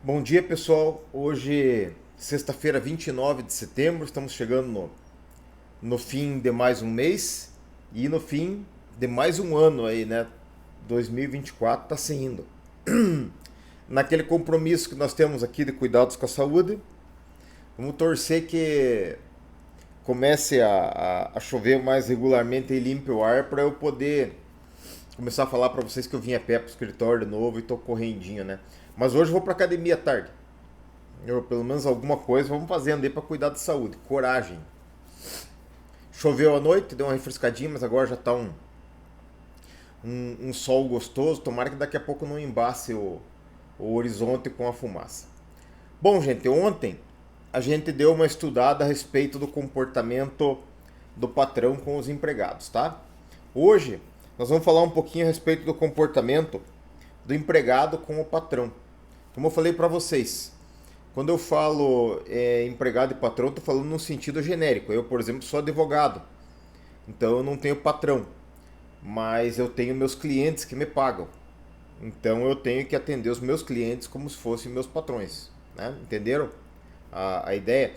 Bom dia, pessoal. Hoje, sexta-feira, 29 de setembro, estamos chegando no fim de mais um mês e no fim de mais um ano aí, né? 2024 está se indo. Naquele compromisso que nós temos aqui de cuidados com a saúde, vamos torcer que comece a chover mais regularmente e limpe o ar para eu poder começar a falar para vocês que eu vim a pé pro escritório de novo e tô correndinho, né? Mas hoje eu vou pra academia à tarde. Pelo menos alguma coisa vamos fazendo aí para cuidar da saúde. Coragem. Choveu à noite, deu uma refrescadinha, mas agora já tá um sol gostoso. Tomara que daqui a pouco não embace o horizonte com a fumaça. Bom, gente, ontem a gente deu uma estudada a respeito do comportamento do patrão com os empregados, tá? Hoje nós vamos falar um pouquinho a respeito do comportamento do empregado com o patrão. Como eu falei para vocês, quando eu falo empregado e patrão, estou falando num sentido genérico. Eu, por exemplo, sou advogado, então eu não tenho patrão, mas eu tenho meus clientes que me pagam. Então eu tenho que atender os meus clientes como se fossem meus patrões, né? Entenderam a ideia?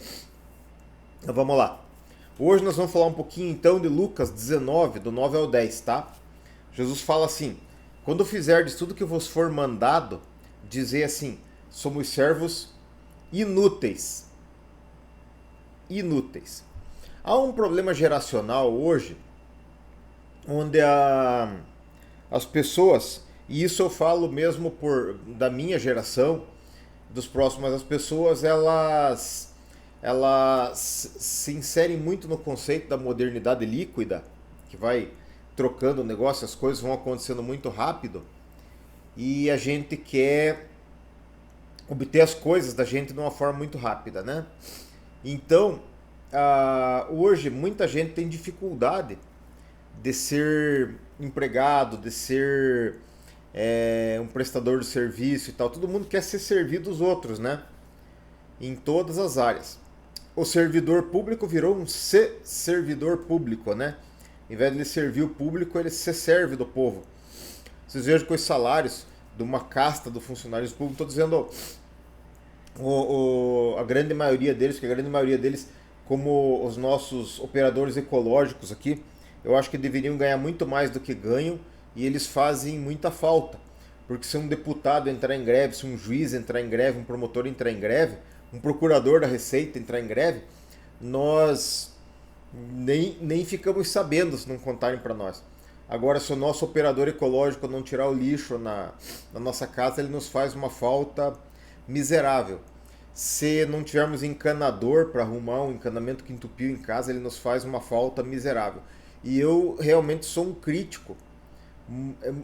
Então vamos lá. Hoje nós vamos falar um pouquinho então de Lucas 19, do 9 ao 10, tá? Jesus fala assim: quando fizerdes tudo que vos for mandado, dizei assim: somos servos inúteis. Inúteis. Há um problema geracional hoje, onde as pessoas, e isso eu falo mesmo da minha geração, dos próximos, as pessoas elas se inserem muito no conceito da modernidade líquida, que vai trocando o negócio, as coisas vão acontecendo muito rápido, e a gente quer obter as coisas da gente de uma forma muito rápida, né? Então, hoje muita gente tem dificuldade de ser empregado, de ser um prestador de serviço e tal. Todo mundo quer ser servido dos outros, né? Em todas as áreas. O servidor público virou um servidor público, né? Em vez de ele servir o público, ele se serve do povo. Vocês vejam com os salários de uma casta do funcionários públicos, estou dizendo a grande maioria deles, que a grande maioria deles, como os nossos operadores ecológicos aqui, eu acho que deveriam ganhar muito mais do que ganham, e eles fazem muita falta. Porque se um deputado entrar em greve, se um juiz entrar em greve, um promotor entrar em greve, um procurador da Receita entrar em greve, nós nem ficamos sabendo se não contarem para nós. Agora, se o nosso operador ecológico não tirar o lixo na nossa casa, ele nos faz uma falta miserável. Se não tivermos encanador para arrumar um encanamento que entupiu em casa, ele nos faz uma falta miserável. E eu realmente sou um crítico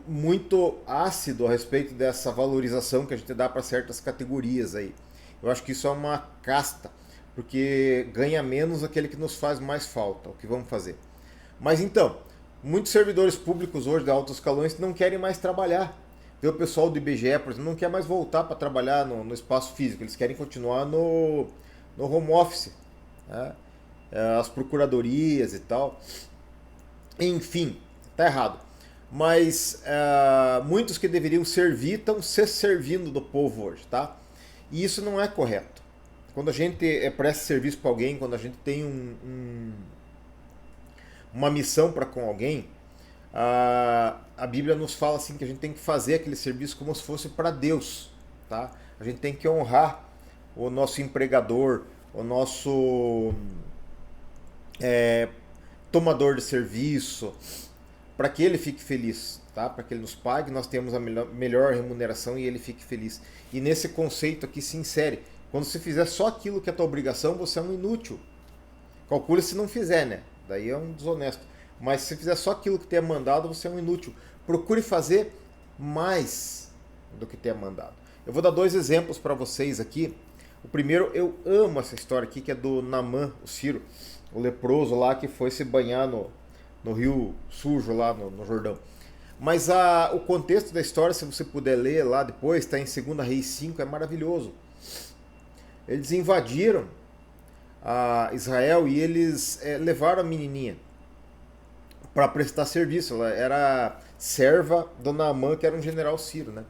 muito ácido a respeito dessa valorização que a gente dá para certas categorias aí. Eu acho que isso é uma casta, porque ganha menos aquele que nos faz mais falta. O que vamos fazer? Mas então, muitos servidores públicos hoje de altos escalões não querem mais trabalhar. O pessoal do IBGE, por exemplo, não quer mais voltar para trabalhar no espaço físico, eles querem continuar no home office, né? As procuradorias e tal. Enfim, tá errado. Mas muitos que deveriam servir estão se servindo do povo hoje, tá? E isso não é correto. Quando a gente presta serviço para alguém, quando a gente tem uma missão para com alguém, a Bíblia nos fala assim que a gente tem que fazer aquele serviço como se fosse para Deus, tá? A gente tem que honrar o nosso empregador, o nosso tomador de serviço, para que ele fique feliz, tá? Para que ele nos pague, nós temos a melhor remuneração e ele fique feliz. E nesse conceito aqui se insere: quando você fizer só aquilo que é tua obrigação, você é um inútil. Calcule se não fizer, né? Daí é um desonesto. Mas se você fizer só aquilo que te é mandado, você é um inútil. Procure fazer mais do que te é mandado. Eu vou dar dois exemplos para vocês aqui. O primeiro, eu amo essa história aqui, que é do Naamã, o Ciro, o leproso lá que foi se banhar no rio sujo lá no Jordão. Mas o contexto da história, se você puder ler lá depois, está em 2 Reis 5, é maravilhoso. Eles invadiram a Israel e eles levaram a menininha para prestar serviço. Ela era serva do Naamã, que era um general Ciro, né?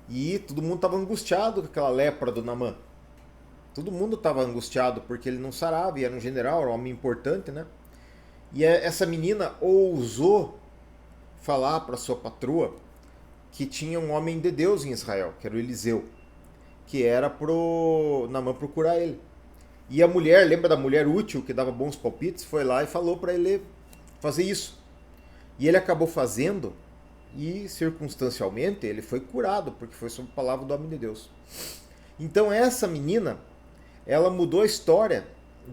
E todo mundo estava angustiado com aquela lepra do Naamã. Todo mundo estava angustiado porque ele não sarava, e era um general, era um homem importante, né? E essa menina ousou falar para sua patroa que tinha um homem de Deus em Israel, que era o Eliseu, que era pro Naamã procurar ele. E a mulher, lembra da mulher útil que dava bons palpites, foi lá e falou para ele fazer isso. E ele acabou fazendo, e circunstancialmente ele foi curado, porque foi sob a palavra do homem de Deus. Então essa menina, ela mudou a história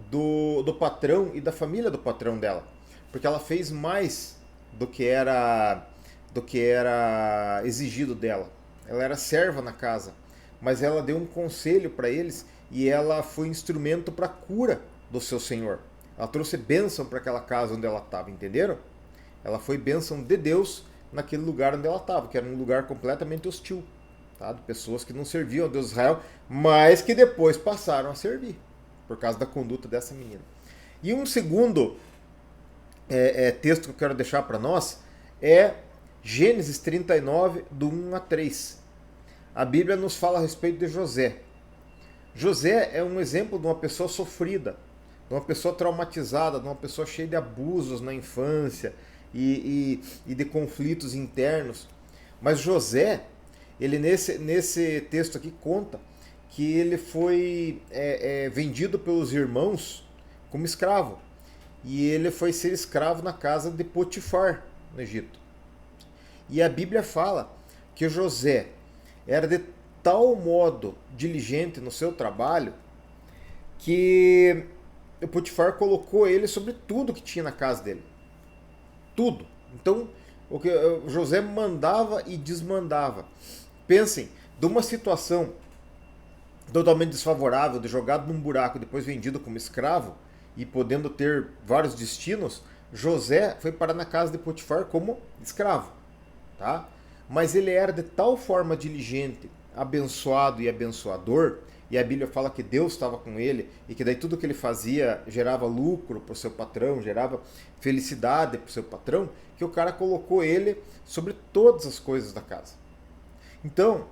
do patrão e da família do patrão dela, porque ela fez mais do que era exigido dela. Ela era serva na casa, mas ela deu um conselho para eles e ela foi instrumento para a cura do seu senhor. Ela trouxe bênção para aquela casa onde ela estava, entenderam? Ela foi bênção de Deus naquele lugar onde ela estava, que era um lugar completamente hostil, tá? De pessoas que não serviam ao Deus de Israel, mas que depois passaram a servir, por causa da conduta dessa menina. E um segundo texto que eu quero deixar para nós é Gênesis 39, do 1 a 3. A Bíblia nos fala a respeito de José. José é um exemplo de uma pessoa sofrida, de uma pessoa traumatizada, de uma pessoa cheia de abusos na infância e de conflitos internos. Mas José, ele nesse texto aqui conta que ele foi vendido pelos irmãos como escravo. E ele foi ser escravo na casa de Potifar, no Egito. E a Bíblia fala que José era de tal modo diligente no seu trabalho que o Potifar colocou ele sobre tudo que tinha na casa dele. Tudo. Então, o que José mandava e desmandava. Pensem, de uma situação totalmente desfavorável, de jogado num buraco e depois vendido como escravo e podendo ter vários destinos, José foi parar na casa de Potifar como escravo, tá? Mas ele era de tal forma diligente, abençoado e abençoador, e a Bíblia fala que Deus estava com ele e que daí tudo que ele fazia gerava lucro para o seu patrão, gerava felicidade para o seu patrão, que o cara colocou ele sobre todas as coisas da casa. Então,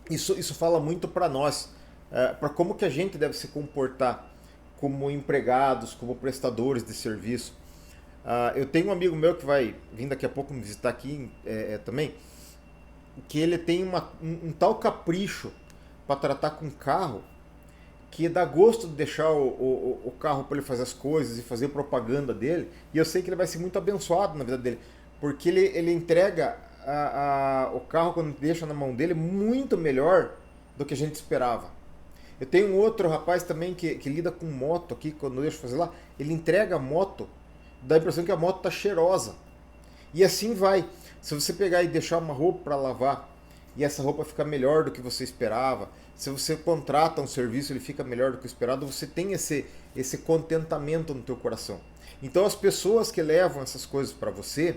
isso fala muito para nós, para como que a gente deve se comportar como empregados, como prestadores de serviço. Eu tenho um amigo meu que vai vir daqui a pouco me visitar aqui também, que ele tem um tal capricho para tratar com carro que dá gosto de deixar o carro para ele fazer as coisas e fazer propaganda dele. E eu sei que ele vai ser muito abençoado na vida dele, porque ele entrega o carro, quando deixa na mão dele, muito melhor do que a gente esperava. Eu tenho um outro rapaz também que lida com moto aqui, quando eu deixo fazer lá, ele entrega a moto, dá a impressão que a moto está cheirosa. E assim vai. Se você pegar e deixar uma roupa para lavar e essa roupa ficar melhor do que você esperava, se você contrata um serviço e ele fica melhor do que o esperado, você tem esse contentamento no teu coração. Então as pessoas que levam essas coisas para você,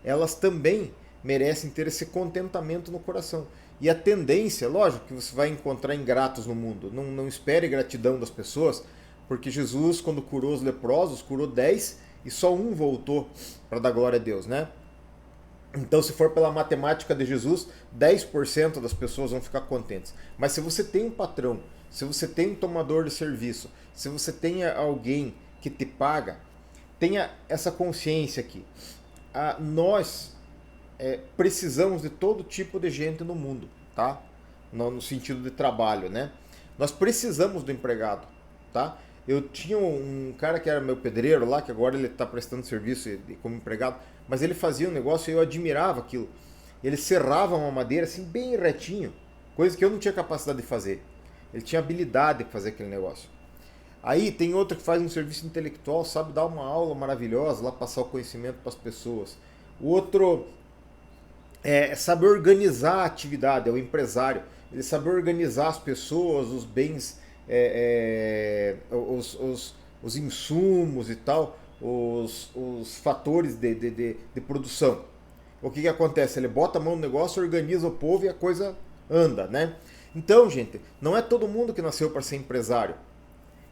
elas também merecem ter esse contentamento no coração. E a tendência, lógico que você vai encontrar ingratos no mundo. Não espere gratidão das pessoas, porque Jesus, quando curou os leprosos, curou 10 e só um voltou para dar glória a Deus, né? Então, se for pela matemática de Jesus, 10% das pessoas vão ficar contentes. Mas se você tem um patrão, se você tem um tomador de serviço, se você tem alguém que te paga, tenha essa consciência aqui. Nós precisamos de todo tipo de gente no mundo, tá? No sentido de trabalho, né? Nós precisamos do empregado, tá? Eu tinha um cara que era meu pedreiro lá, que agora ele está prestando serviço como empregado, mas ele fazia um negócio e eu admirava aquilo. Ele serrava uma madeira assim bem retinho, coisa que eu não tinha capacidade de fazer. Ele tinha habilidade de fazer aquele negócio. Aí tem outro que faz um serviço intelectual, sabe dar uma aula maravilhosa, lá passar o conhecimento para as pessoas. O outro sabe organizar a atividade, é o empresário. Ele sabe organizar as pessoas, os bens, os insumos e tal, os fatores de produção. O que acontece? Ele bota a mão no negócio, organiza o povo e a coisa anda, né? Então, gente, não é todo mundo que nasceu para ser empresário.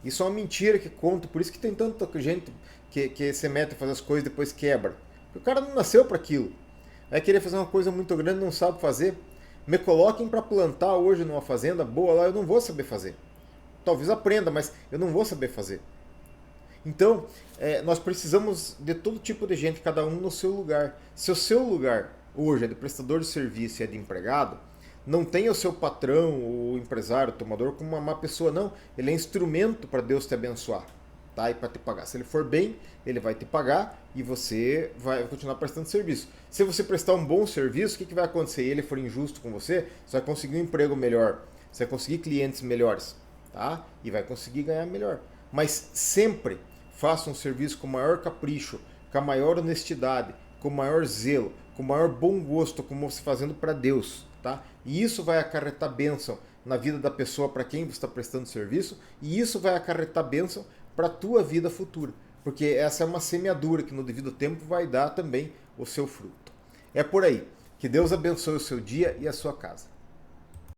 Isso é uma mentira que conta, por isso que tem tanta gente que se mete a fazer as coisas e depois quebra. Porque o cara não nasceu para aquilo. vai querer fazer uma coisa muito grande e não sabe fazer. Me coloquem para plantar hoje numa fazenda boa lá, eu não vou saber fazer. Talvez aprenda, mas eu não vou saber fazer. Então, nós precisamos de todo tipo de gente, cada um no seu lugar. Se o seu lugar hoje é de prestador de serviço e é de empregado, não tenha o seu patrão, o empresário, o tomador como uma má pessoa, não. Ele é instrumento para Deus te abençoar, tá? E para te pagar. Se ele for bem, ele vai te pagar e você vai continuar prestando serviço. Se você prestar um bom serviço, o que vai acontecer? E ele for injusto com você, você vai conseguir um emprego melhor, você vai conseguir clientes melhores, tá? E vai conseguir ganhar melhor. Mas sempre faça um serviço com maior capricho, com a maior honestidade, com maior zelo, com maior bom gosto, como você fazendo para Deus, tá? E isso vai acarretar bênção na vida da pessoa para quem você está prestando serviço, e isso vai acarretar bênção para a tua vida futura, porque essa é uma semeadura que no devido tempo vai dar também o seu fruto. É por aí. Que Deus abençoe o seu dia e a sua casa.